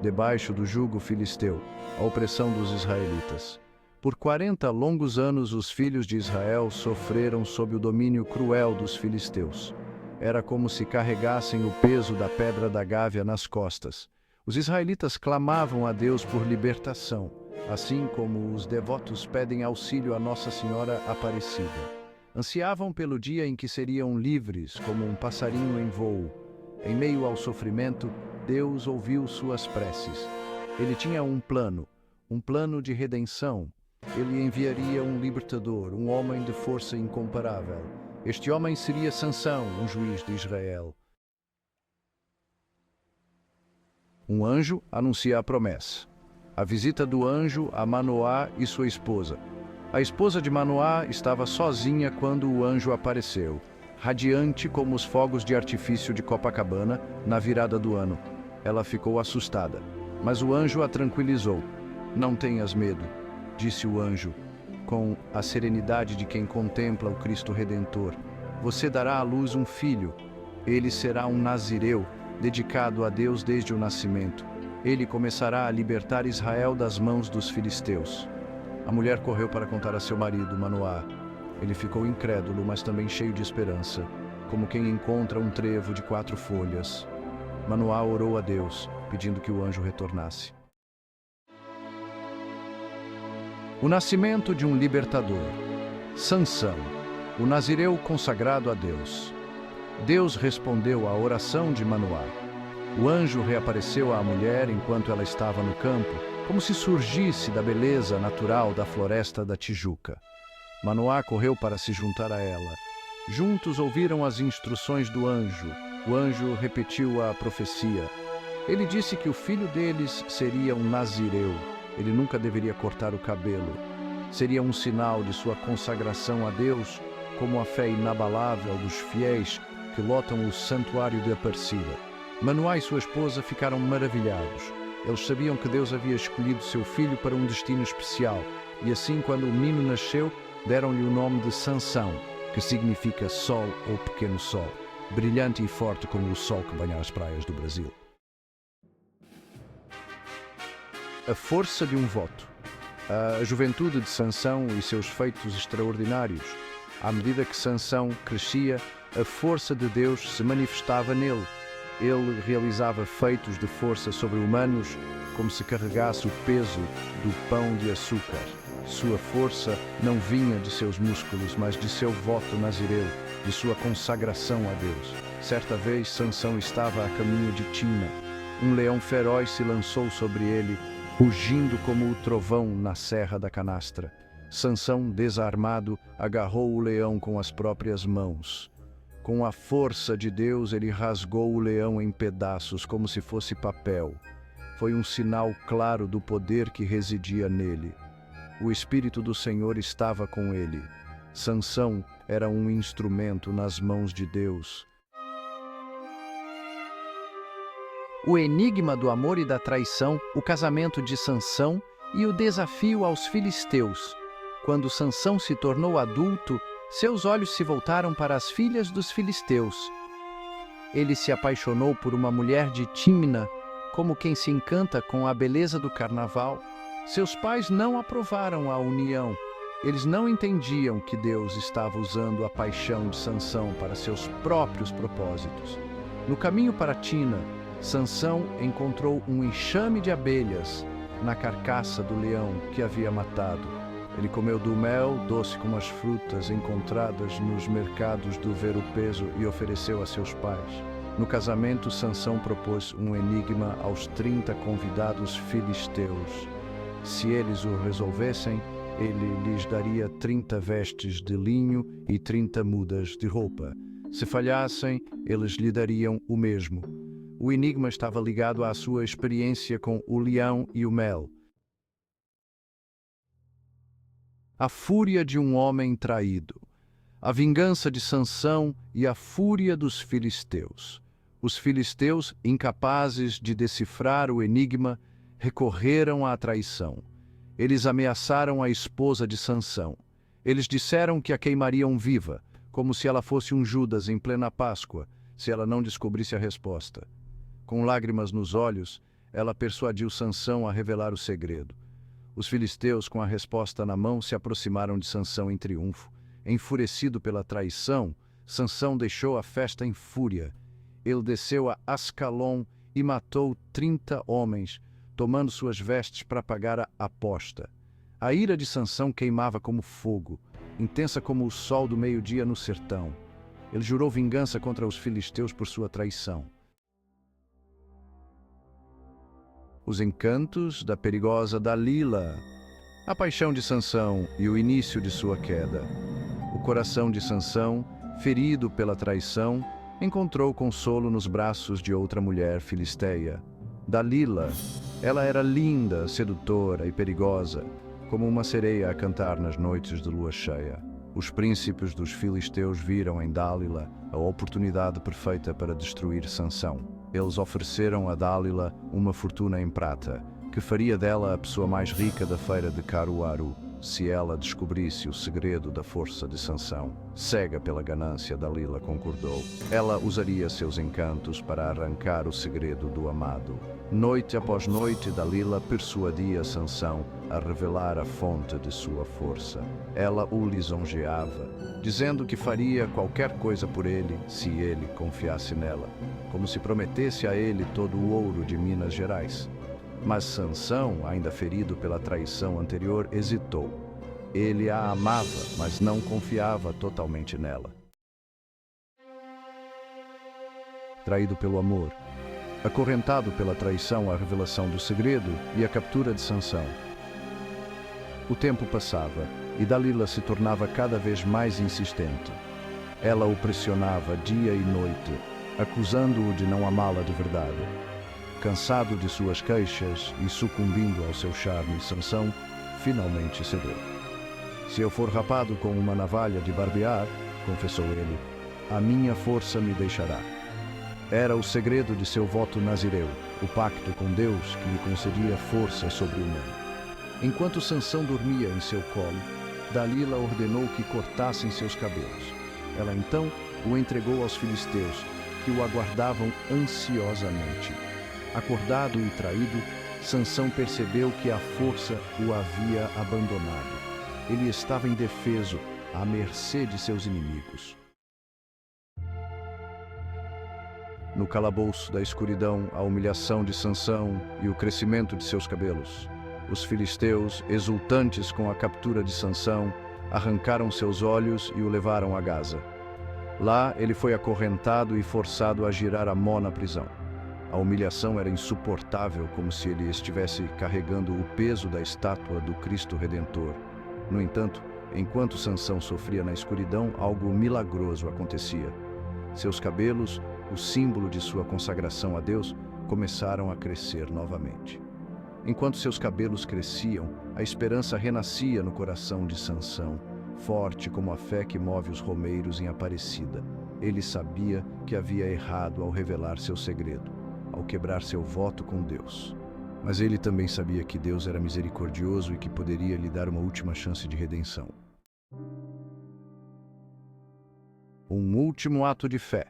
debaixo do jugo filisteu, a opressão dos israelitas. Por 40 longos anos os filhos de Israel sofreram sob o domínio cruel dos filisteus. Era como se carregassem o peso da pedra da Gávea nas costas. Os israelitas clamavam a Deus por libertação, assim como os devotos pedem auxílio a Nossa Senhora Aparecida. Ansiavam pelo dia em que seriam livres como um passarinho em voo. Em meio ao sofrimento, Deus ouviu suas preces. Ele tinha um plano de redenção. Ele enviaria um libertador, um homem de força incomparável. Este homem seria Sansão, um juiz de Israel. Um anjo anuncia a promessa. A visita do anjo a Manoá e sua esposa. A esposa de Manoá estava sozinha quando o anjo apareceu, radiante como os fogos de artifício de Copacabana na virada do ano. Ela ficou assustada, mas o anjo a tranquilizou. Não tenhas medo, disse o anjo, com a serenidade de quem contempla o Cristo Redentor. Você dará à luz um filho. Ele será um nazireu, dedicado a Deus desde o nascimento. Ele começará a libertar Israel das mãos dos filisteus. A mulher correu para contar a seu marido, Manoá. Ele ficou incrédulo, mas também cheio de esperança, como quem encontra um trevo de 4 folhas. Manoá orou a Deus, pedindo que o anjo retornasse. O nascimento de um libertador. Sansão, o nazireu consagrado a Deus. Deus respondeu à oração de Manoá. O anjo reapareceu à mulher enquanto ela estava no campo, como se surgisse da beleza natural da floresta da Tijuca. Manoá correu para se juntar a ela. Juntos ouviram as instruções do anjo. O anjo repetiu a profecia. Ele disse que o filho deles seria um nazireu. Ele nunca deveria cortar o cabelo. Seria um sinal de sua consagração a Deus, como a fé inabalável dos fiéis que lotam o santuário de Aparecida. Manoá e sua esposa ficaram maravilhados. Eles sabiam que Deus havia escolhido seu filho para um destino especial, e assim, quando o menino nasceu, deram-lhe o nome de Sansão, que significa sol ou pequeno sol, brilhante e forte como o sol que banha as praias do Brasil. A força de um voto. A juventude de Sansão e seus feitos extraordinários. À medida que Sansão crescia, a força de Deus se manifestava nele. Ele realizava feitos de força sobre-humanos, como se carregasse o peso do pão de açúcar. Sua força não vinha de seus músculos, mas de seu voto nazireu, de sua consagração a Deus. Certa vez, Sansão estava a caminho de Timna. Um leão feroz se lançou sobre ele, rugindo como o trovão na serra da canastra. Sansão, desarmado, agarrou o leão com as próprias mãos. Com a força de Deus, ele rasgou o leão em pedaços, como se fosse papel. Foi um sinal claro do poder que residia nele. O Espírito do Senhor estava com ele. Sansão era um instrumento nas mãos de Deus. O enigma do amor e da traição, o casamento de Sansão e o desafio aos filisteus. Quando Sansão se tornou adulto, seus olhos se voltaram para as filhas dos filisteus. Ele se apaixonou por uma mulher de Timna, como quem se encanta com a beleza do carnaval. Seus pais não aprovaram a união. Eles não entendiam que Deus estava usando a paixão de Sansão para seus próprios propósitos. No caminho para Timna, Sansão encontrou um enxame de abelhas na carcaça do leão que havia matado. Ele comeu do mel, doce como as frutas encontradas nos mercados do Ver-o-Peso, e ofereceu a seus pais. No casamento, Sansão propôs um enigma aos 30 convidados filisteus. Se eles o resolvessem, ele lhes daria 30 vestes de linho e 30 mudas de roupa. Se falhassem, eles lhe dariam o mesmo. O enigma estava ligado à sua experiência com o leão e o mel. A fúria de um homem traído. A vingança de Sansão e a fúria dos filisteus. Os filisteus, incapazes de decifrar o enigma, recorreram à traição. Eles ameaçaram a esposa de Sansão. Eles disseram que a queimariam viva, como se ela fosse um Judas em plena Páscoa, se ela não descobrisse a resposta. Com lágrimas nos olhos, ela persuadiu Sansão a revelar o segredo. Os filisteus, com a resposta na mão, se aproximaram de Sansão em triunfo. Enfurecido pela traição, Sansão deixou a festa em fúria. Ele desceu a Ascalon e matou 30 homens, tomando suas vestes para pagar a aposta. A ira de Sansão queimava como fogo, intensa como o sol do meio-dia no sertão. Ele jurou vingança contra os filisteus por sua traição. Os encantos da perigosa Dalila, a paixão de Sansão e o início de sua queda. O coração de Sansão, ferido pela traição, encontrou consolo nos braços de outra mulher filisteia. Dalila, ela era linda, sedutora e perigosa, como uma sereia a cantar nas noites de lua cheia. Os príncipes dos filisteus viram em Dalila a oportunidade perfeita para destruir Sansão. Eles ofereceram a Dalila uma fortuna em prata, que faria dela a pessoa mais rica da feira de Caruaru, se ela descobrisse o segredo da força de Sansão. Cega pela ganância, Dalila concordou. Ela usaria seus encantos para arrancar o segredo do amado. Noite após noite, Dalila persuadia Sansão a revelar a fonte de sua força. Ela o lisonjeava, dizendo que faria qualquer coisa por ele se ele confiasse nela, como se prometesse a ele todo o ouro de Minas Gerais. Mas Sansão, ainda ferido pela traição anterior, hesitou. Ele a amava, mas não confiava totalmente nela. Traído pelo amor, acorrentado pela traição, a revelação do segredo e a captura de Sansão. O tempo passava e Dalila se tornava cada vez mais insistente. Ela o pressionava dia e noite, acusando-o de não amá-la de verdade. Cansado de suas queixas e sucumbindo ao seu charme, Sansão finalmente cedeu. Se eu for rapado com uma navalha de barbear, confessou ele, a minha força me deixará. Era o segredo de seu voto nazireu, o pacto com Deus que lhe concedia força sobre-humana. Enquanto Sansão dormia em seu colo, Dalila ordenou que cortassem seus cabelos. Ela então o entregou aos filisteus, que o aguardavam ansiosamente. Acordado e traído, Sansão percebeu que a força o havia abandonado. Ele estava indefeso, à mercê de seus inimigos. No calabouço da escuridão, a humilhação de Sansão e o crescimento de seus cabelos. Os filisteus, exultantes com a captura de Sansão, arrancaram seus olhos e o levaram a Gaza. Lá, ele foi acorrentado e forçado a girar a mó na prisão. A humilhação era insuportável, como se ele estivesse carregando o peso da estátua do Cristo Redentor. No entanto, enquanto Sansão sofria na escuridão, algo milagroso acontecia. Seus cabelos, o símbolo de sua consagração a Deus, começaram a crescer novamente. Enquanto seus cabelos cresciam, a esperança renascia no coração de Sansão, forte como a fé que move os romeiros em Aparecida. Ele sabia que havia errado ao revelar seu segredo, ao quebrar seu voto com Deus. Mas ele também sabia que Deus era misericordioso e que poderia lhe dar uma última chance de redenção. Um último ato de fé.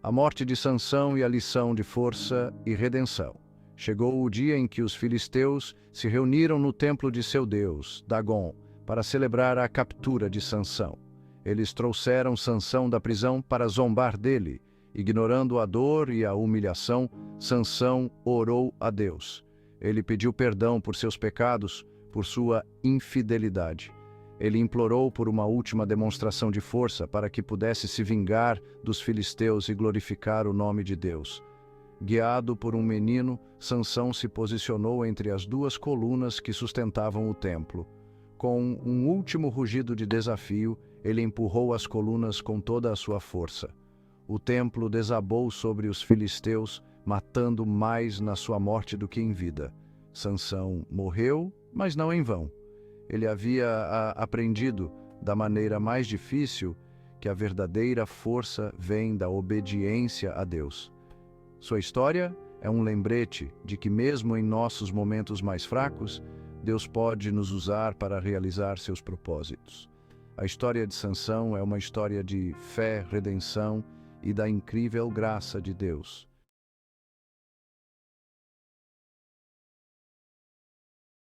A morte de Sansão e a lição de força e redenção. Chegou o dia em que os filisteus se reuniram no templo de seu deus, Dagon, para celebrar a captura de Sansão. Eles trouxeram Sansão da prisão para zombar dele. Ignorando a dor e a humilhação, Sansão orou a Deus. Ele pediu perdão por seus pecados, por sua infidelidade. Ele implorou por uma última demonstração de força para que pudesse se vingar dos filisteus e glorificar o nome de Deus. Guiado por um menino, Sansão se posicionou entre as duas colunas que sustentavam o templo. Com um último rugido de desafio, ele empurrou as colunas com toda a sua força. O templo desabou sobre os filisteus, matando mais na sua morte do que em vida. Sansão morreu, mas não em vão. Ele havia aprendido, da maneira mais difícil, que a verdadeira força vem da obediência a Deus. Sua história é um lembrete de que mesmo em nossos momentos mais fracos, Deus pode nos usar para realizar seus propósitos. A história de Sansão é uma história de fé, redenção e da incrível graça de Deus.